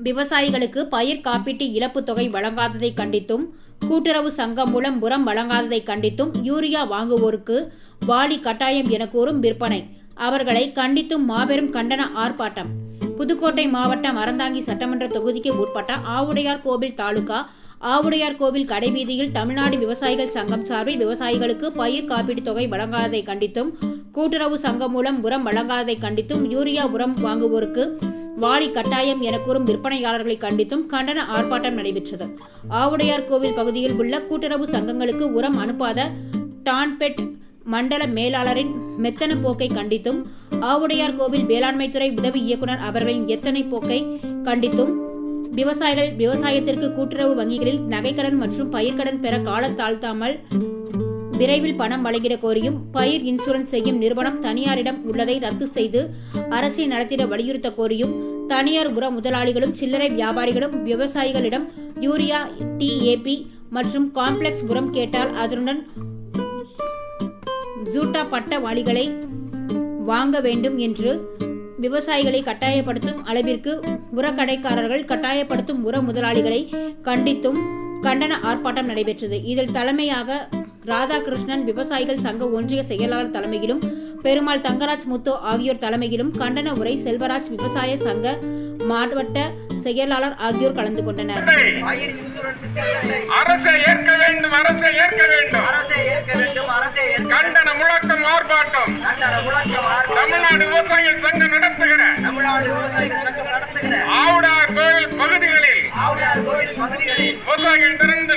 விவசாயிகளுக்கு பயிர் காப்பீட்டு இழப்பு தொகை வழங்காததை கண்டித்தும், கூட்டுறவு சங்கம் மூலம் உரம் வழங்காததை கண்டித்தும், யூரியா வாங்குவோருக்கு வாலி கட்டாயம் என கூறும் விற்பனை, அவர்களை கண்டித்தும் மாபெரும் கண்டன ஆர்ப்பாட்டம். புதுக்கோட்டை மாவட்டம் அறந்தாங்கி சட்டமன்ற தொகுதிக்கு உட்பட்ட ஆவுடையார் கோவில் தாலுகா ஆவுடையார் கோவில் கடைவீதியில் தமிழ்நாடு விவசாயிகள் சங்கம் சார்பில் விவசாயிகளுக்கு பயிர் காப்பீட்டு தொகை வழங்காததை கண்டித்தும், கூட்டுறவு சங்கம் மூலம் உரம் வழங்காததை கண்டித்தும், யூரியா உரம் வாங்குவோருக்கு வாலி கட்டாயம் என கூறும் விற்பனையாளர்களை கண்டித்தும் கண்டன ஆர்ப்பாட்டம் நடைபெற்றது. ஆவுடையார் கோவில் பகுதியில் உள்ள கூட்டுறவு சங்கங்களுக்கு உரம் அனுப்பாத டான்பெட் மண்டல மேலாளரின் மெத்தன போக்கை கண்டித்தும், ஆவுடையார் கோவில் வேளாண்மைத்துறை உதவி இயக்குநர் அவர்களின் எத்தனை போக்கை கண்டித்தும், விவசாயிகள் விவசாயத்திற்கு கூட்டுறவு வங்கிகளில் நகைக்கடன் மற்றும் பயிர்க்கடன் பெற கால தாழ்த்தாமல் விரைவில் பணம் வழங்கிட கோரியும், பயிர் இன்சூரன்ஸ் செய்யும் நிறுவனம் தனியாரிடம் உள்ளதை ரத்து செய்து அரசை நடத்திட வலியுறுத்த கோரியும், தனியார் உர முதலாளிகளும் சில்லறை வியாபாரிகளும் விவசாயிகளிடம் யூரியா, டிஏபி மற்றும் காம்ப்ளெக்ஸ் உரம் கேட்டால் அதனுடன் ஜூட்டா பட்ட வாளிகளை வாங்க வேண்டும் என்று விவசாயிகளை கட்டாயப்படுத்தும் அளவிற்கு உரக்கடைக்காரர்கள் கட்டாயப்படுத்தும் உர முதலாளிகளை கண்டித்தும் கண்டன ஆர்ப்பாட்டம் நடைபெற்றது. இதில் தலைமையாக ராதாகிருஷ்ணன் விவசாயிகள் சங்க ஒன்றிய செயலாளர் தலைமையிலும், பெருமாள் தங்கராஜ் முத்தோ ஆகியோர் தலைமையிலும் கண்டன உரை செல்வராஜ் விவசாய சங்க மாவட்ட செயலாளர் ஆகியோர் கலந்து கொண்டனர். அரசை ஏற்க வேண்டும், அரசை ஏற்க வேண்டும், கண்டன முழக்கம் ஆர்ப்பாட்டம் தமிழ்நாடு விவசாயிகள் சங்கம் நடத்துகிற ஆவுடையார் கோவில் பகுதிகளில் விவசாயிகள் திறந்து